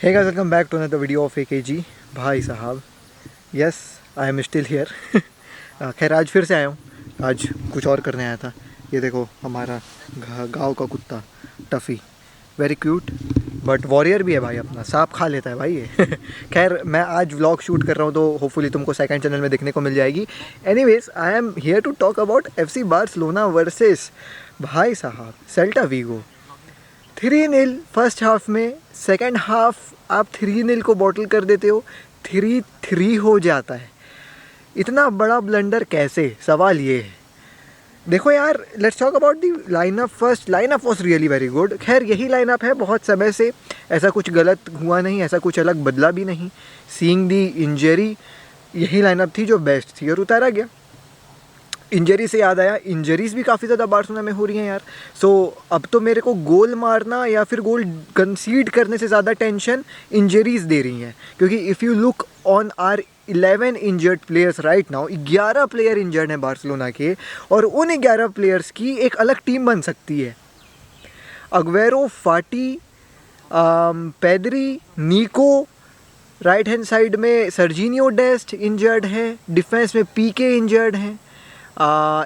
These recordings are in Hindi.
Hey guys, welcome back to another video of AKG भाई साहब। Yes, I am still here. खैर आज फिर से आया हूँ। आज कुछ और करने आया था। ये देखो हमारा गांव का कुत्ता टफ़ी, वेरी क्यूट बट वॉरियर भी है भाई, अपना सांप खा लेता है भाई ये। खैर मैं आज व्लॉग शूट कर रहा हूँ तो होपफुली तुमको सेकंड चैनल में देखने को मिल जाएगी। Anyways I am here to talk about FC Barcelona versus भाई साहब सेल्टा वीगो। 3-0 फर्स्ट हाफ में, सेकंड हाफ आप 3-0 को बॉटल कर देते हो, 3-3 हो जाता है। इतना बड़ा ब्लंडर कैसे, सवाल ये है। देखो यार, let's talk about the lineup first. Lineup was really very good. खैर यही लाइनअप है, बहुत समय से ऐसा कुछ गलत हुआ नहीं, ऐसा कुछ अलग बदला भी नहीं। सीइंग दी इंजरी, यही लाइनअप थी जो बेस्ट थी और उतारा गया। इंजरी से याद आया, इंजरीज़ भी काफ़ी ज़्यादा बार्सिलोना में हो रही हैं यार। सो अब तो मेरे को गोल मारना या फिर गोल कंसीड करने से ज़्यादा टेंशन इंजरीज़ दे रही हैं, क्योंकि if you look on our 11 injured players right now, 11 player injured हैं बार्सिलोना के, और उन 11 प्लेयर्स की एक अलग टीम बन सकती है। अग्वेरो, फाटी, पेद्री, निको, राइट हैंड साइड में सर्जिनियो डेस्ट इंजर्ड है, डिफेंस में पीके इंजर्ड हैं,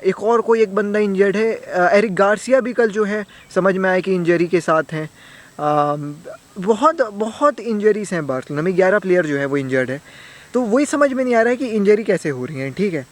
एक और कोई एक बंदा इंजर्ड है, एरिक गार्सिया भी कल जो है समझ में आया कि इंजरी के साथ हैं। बहुत बहुत इंजरीज हैं बार्सिलोना में, 11 प्लेयर जो है वो इंजर्ड है। तो वही समझ में नहीं आ रहा है कि इंजरी कैसे हो रही हैं। ठीक है,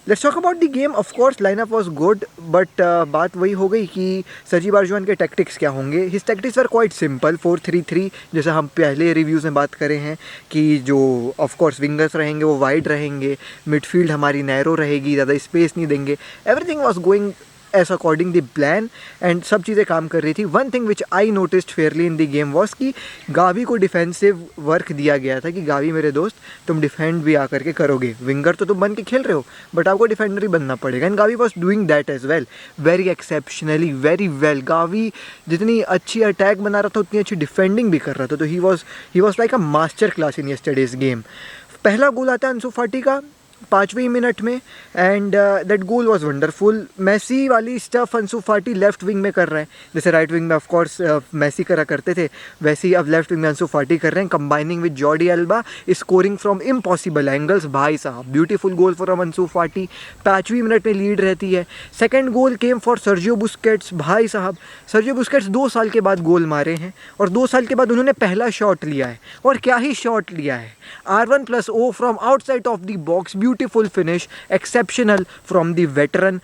let's talk about the game. Of course lineup was good, but बात वही हो गई कि सर्जी बार्जुआन के टैक्टिक्स क्या होंगे। His tactics were quite simple, 4-3-3, जैसा हम पहले रिव्यूज़ में बात करें हैं कि जो ऑफ कोर्स विंगर्स रहेंगे वो वाइड रहेंगे, मिडफील्ड हमारी नैरो रहेगी, ज़्यादा स्पेस नहीं देंगे। Everything was going as according the plan and सब चीज़ें काम कर रही थी। One thing which I noticed fairly in the game was कि गावी को डिफेंसिव वर्क दिया गया था कि गावी मेरे दोस्त तुम डिफेंड भी आकर के करोगे, विंगर तो तुम बन के खेल रहे हो बट आपको डिफेंडर ही बनना पड़ेगा। And Gavi was doing that as well, very exceptionally, very well. Gavi जितनी अच्छी अटैक बना रहा था उतनी अच्छी डिफेंडिंग भी कर रहा था। तो he was like a master class in yesterday's game. पहला गोल आता है अंसु फाटी का 5वें मिनट में, and that goal was wonderful. Messi वाली स्टफ अंसु फाटी लेफ्ट विंग में कर रहे हैं, जैसे राइट विंग में ऑफ कोर्स मैसी करा करते थे, वैसे ही अब लेफ्ट विंग में अंसु फाटी कर रहे हैं, combining with Jordi alba, scoring from impossible angles. भाई साहब ब्यूटीफुल गोल फॉर अंसु फाटी। 5वीं मिनट में लीड रहती है। Second goal came for Sergio Busquets. भाई साहब सर्जियो बुस्केट्स 2 साल के बाद गोल मारे हैं और 2 साल के बाद उन्होंने पहला शॉट लिया है, और क्या ही शॉट लिया है, R1+0 from outside of the box. Beautiful finish, exceptional from the veteran.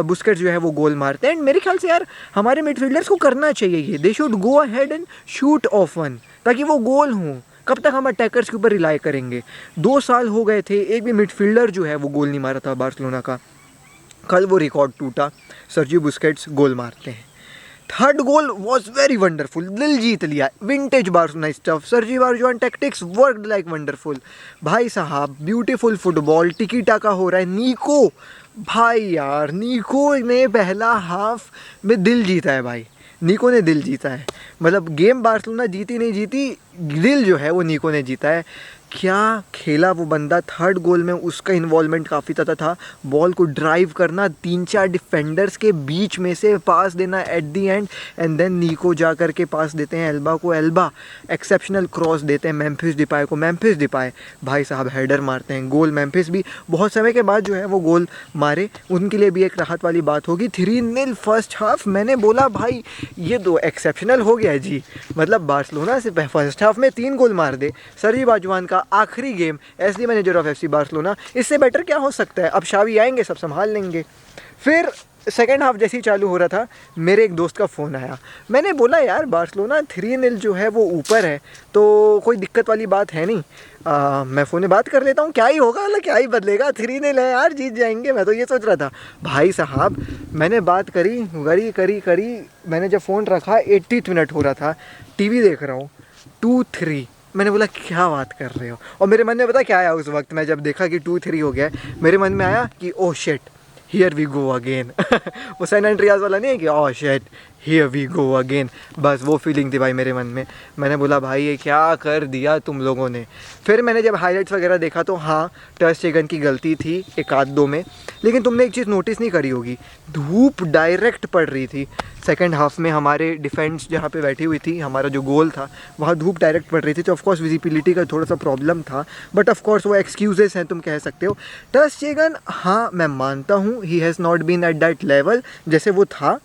Busquets जो है वो गोल मारते हैं। एंड मेरे ख्याल से यार हमारे मिडफील्डर्स को करना चाहिए ये, they should go ahead and shoot of one, ताकि वो गोल हों। कब तक हम अटैकर्स के ऊपर रिलाई करेंगे? 2 साल हो गए थे, एक भी मिडफील्डर जो है वो गोल नहीं मारा था बार्सिलोना का। कल वो रिकॉर्ड टूटा, सर्जियो बुस्केट्स गोल मारते हैं। Third goal was very wonderful, दिल जीत लिया, vintage Barcelona stuff. Sergi Barjuan tactics worked like wonderful. भाई साहब ब्यूटीफुल फुटबॉल, टिकी टाका हो रहा है। निको, भाई यार निको ने पहला हाफ में दिल जीता है भाई, निको ने दिल जीता है। मतलब गेम बार्सिलोना जीती नहीं जीती, दिल जो है वो निको ने जीता है। क्या खेला वो बंदा। थर्ड गोल में उसका इन्वॉल्वमेंट काफ़ी ज़्यादा था, बॉल को ड्राइव करना, 3-4 डिफेंडर्स के बीच में से पास देना at the end, and then Nico जा कर के पास देते हैं एल्बा को, एल्बा एक्सेप्शनल क्रॉस देते हैं मेम्फिस डिपाई को, मेम्फिस डिपाई भाई साहब हेडर मारते हैं, गोल। मेम्फिस भी बहुत समय के बाद जो है वो गोल मारे, उनके लिए भी एक राहत वाली बात होगी। 3-0 फर्स्ट हाफ। मैंने बोला भाई ये तो एक्सेप्शनल हो गया जी, मतलब बार्सिलोना से फर्स्ट हाफ में 3 गोल मार दे। सर्जी बार्जुआन का आखिरी game as the manager of FC Barcelona, इससे बेटर क्या हो सकता है। अब शावी आएंगे, सब संभाल लेंगे। फिर सेकेंड हाफ जैसे ही चालू हो रहा था, मेरे एक दोस्त का फ़ोन आया। मैंने बोला यार बार्सिलोना 3-0 जो है वो ऊपर है, तो कोई दिक्कत वाली बात है नहीं, मैं फ़ोन में बात कर लेता हूँ, क्या ही होगा, मतलब क्या ही बदलेगा, 3-0 है यार, जीत जाएंगे। मैं तो ये सोच रहा था। भाई साहब मैंने बात करी, मैंने जब फ़ोन रखा 80th मिनट हो रहा था, TV देख रहा हूँ 2-3। मैंने बोला क्या बात कर रहे हो, और मेरे मन में पता क्या आया उस वक्त, मैं जब देखा कि 2-3 हो गया, मेरे मन में आया कि oh shit, here we go again. वो सैन एंड्रियास वाला नहीं है कि oh shit here we go again, बस वो फीलिंग थी भाई मेरे मन में। मैंने बोला भाई ये क्या कर दिया तुम लोगों ने। फिर मैंने जब हाईलाइट्स वगैरह देखा तो हाँ टर स्टेगन की गलती थी एक आध दो में, लेकिन तुमने एक चीज़ नोटिस नहीं करी होगी, धूप डायरेक्ट पड़ रही थी सेकंड हाफ में। हमारे डिफेंस जहाँ पे बैठी हुई थी, हमारा जो गोल था वहाँ धूप डायरेक्ट पड़ रही थी, तो ऑफकोर्स विजिबिलिटी का थोड़ा सा प्रॉब्लम था, बट ऑफकोर्स वो एक्सक्यूजेस हैं तुम कह सकते हो। टर स्टेगन हाँ मैं मानता हूँ he has not been at that level जैसे वो था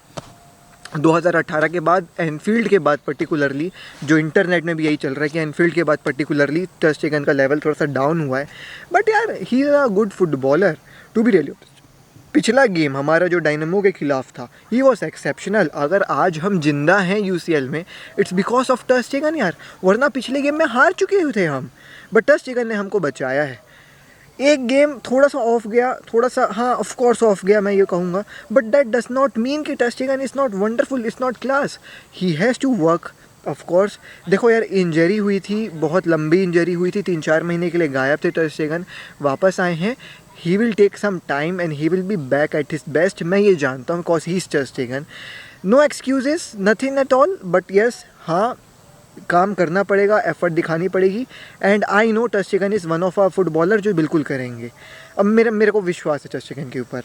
2018 के बाद, एनफील्ड के बाद पर्टिकुलरली, जो इंटरनेट में भी यही चल रहा है कि एनफील्ड के बाद पर्टिकुलरली टर स्टेगन का लेवल थोड़ा सा डाउन हुआ है। बट यार he is a good footballer to be really. पिछला गेम हमारा जो डायनामो के खिलाफ था ही वॉज एक्सेप्शनल। अगर आज हम जिंदा हैं यूसीएल में इट्स बिकॉज ऑफ टर स्टेगन यार, वरना पिछले गेम में हार चुके हुए थे हम, बट टर स्टेगन ने हमको बचाया है। एक गेम थोड़ा सा ऑफ गया, थोड़ा सा हाँ ऑफ कोर्स ऑफ गया मैं ये कहूँगा, but that does not mean कि Ter Stegen is not wonderful, is not class. He has to work of course. देखो यार इंजरी हुई थी, बहुत लंबी इंजरी हुई थी, 3-4 महीने के लिए गायब थे टर स्टेगन, वापस आए हैं। He will take some time and he will be back at his best, मैं ये जानता हूँ, cause he is Ter Stegen. No excuses, nothing at all, but yes हाँ काम करना पड़ेगा, एफर्ट दिखानी पड़ेगी, and I know Ter Stegen is one of our footballer जो बिल्कुल करेंगे। अब मेरे को विश्वास है टर स्टेगन के ऊपर।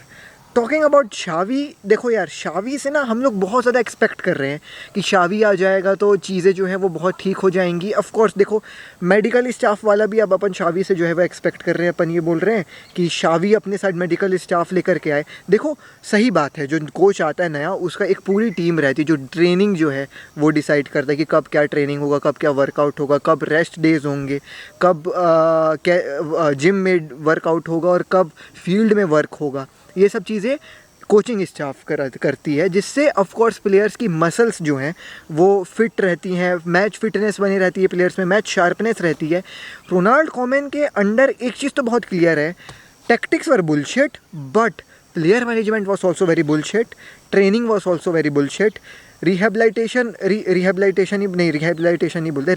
टॉकिंग अबाउट शावी, देखो यार शावी से ना हम लोग बहुत ज़्यादा एक्सपेक्ट कर रहे हैं कि शावी आ जाएगा तो चीज़ें जो है वो बहुत ठीक हो जाएंगी। ऑफ कोर्स देखो मेडिकल स्टाफ वाला भी अब अपन शावी से जो है वो एक्सपेक्ट कर रहे हैं, अपन ये बोल रहे हैं कि शावी अपने साथ मेडिकल स्टाफ लेकर के आए। देखो सही बात है, जो कोच आता है नया उसका एक पूरी टीम रहती है, जो ट्रेनिंग जो है वो डिसाइड करता है कि कब क्या ट्रेनिंग होगा, कब क्या वर्कआउट होगा, कब रेस्ट डेज होंगे, कब जिम में वर्कआउट होगा और कब फील्ड में वर्क होगा। ये सब चीज़ें कोचिंग स्टाफ करती है, जिससे ऑफ कोर्स प्लेयर्स की मसल्स जो हैं वो फिट रहती हैं, मैच फिटनेस बनी रहती है प्लेयर्स में, मैच शार्पनेस रहती है। रोनाल्ड कोमन के अंडर एक चीज़ तो बहुत क्लियर है, tactics were bullshit but player management was also very bullshit, training was also very bullshit, rehabilitation नहीं बोलते,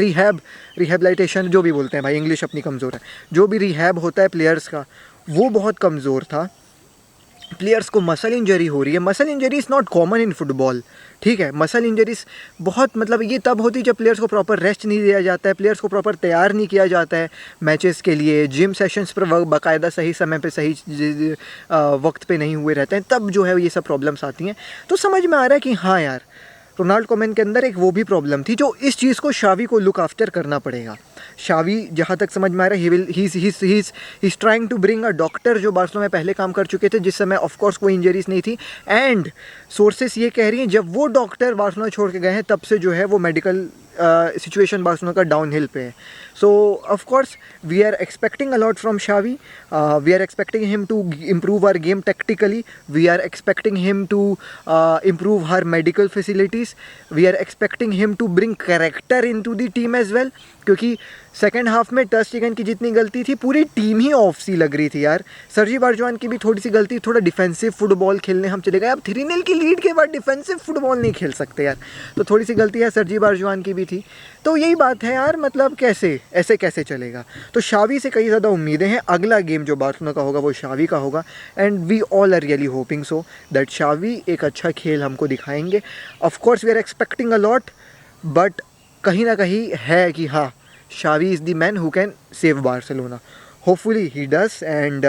रिहेबिलिटेशन जो भी बोलते हैं भाई, इंग्लिश अपनी कमज़ोर है, जो भी रिहैब होता है प्लेयर्स का वो बहुत कमज़ोर था। प्लेयर्स को मसल इंजरी हो रही है, muscle injury is not common in football, ठीक है। मसल इंजरीज बहुत मतलब ये तब होती है जब प्लेयर्स को प्रॉपर रेस्ट नहीं दिया जाता है, प्लेयर्स को प्रॉपर तैयार नहीं किया जाता है मैचेस के लिए, जिम सेशंस पर बाकायदा सही समय पे सही वक्त पे नहीं हुए रहते हैं, तब जो है ये सब प्रॉब्लम्स आती हैं। तो समझ में आ रहा है कि हाँ यार रोनाल्ड कोमन के अंदर एक वो भी प्रॉब्लम थी, जो इस चीज़ को शावी को लुक आफ्टर करना पड़ेगा। शावी जहाँ तक समझ में आ रहा है he is trying to bring a doctor, जो बार्सिलोना में पहले काम कर चुके थे जिस समय ऑफ कोर्स कोई इंजरीज नहीं थी, एंड सोर्सेस ये कह रही हैं जब वो डॉक्टर बार्सिलोना छोड़ के गए हैं तब से जो है वो मेडिकल सिचुएशन बार्सिलोना का डाउन हिल पे है। So of course we are expecting a lot from Xavi, we are expecting him to improve our game tactically, we are expecting him to improve her medical facilities, we are expecting him to bring character into the team as well, क्योंकि सेकेंड हाफ में टर स्टेगन की जितनी गलती थी पूरी टीम ही ऑफ सी लग रही थी यार। सर्जी बारजुआन की भी थोड़ी सी गलती, थोड़ा डिफेंसिव फुटबॉल खेलने हम चले गए, अब 3-0 की लीड के बाद डिफेंसिव फुटबॉल नहीं खेल सकते यार, तो थोड़ी सी गलती है सर्जी बारजुआन की भी थी। तो यही बात है यार, मतलब ऐसे कैसे चलेगा। तो शावी से कई ज़्यादा उम्मीदें हैं, अगला गेम जो बार्सिलोना का होगा वो शावी का होगा, and we all are really hoping so that Xavi एक अच्छा खेल हमको दिखाएंगे। Of course we are expecting a lot, but कहीं ना कहीं है कि हाँ Xavi is the man who can save Barcelona, hopefully he does. And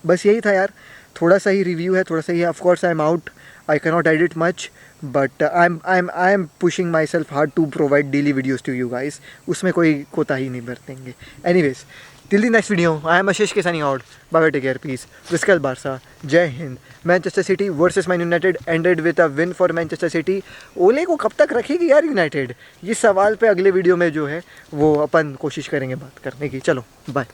बस यही था यार, थोड़ा सा ही रिव्यू है, थोड़ा सा ही। Of course I am out, I can not edit much, but I am pushing my self hard to provide daily videos to you guys, उसमें कोई कोताही नहीं बरतेंगे। Anyways till the next video, I am Ashish K signing out, bye, take care, peace, Visca Barca, जय हिंद। Manchester City versus Man United ended with a win for Manchester City. Ole को कब तक रखेगी यार यूनाइटेड, ये सवाल पे अगले वीडियो में जो है वो अपन कोशिश करेंगे बात करने की। चलो बाय।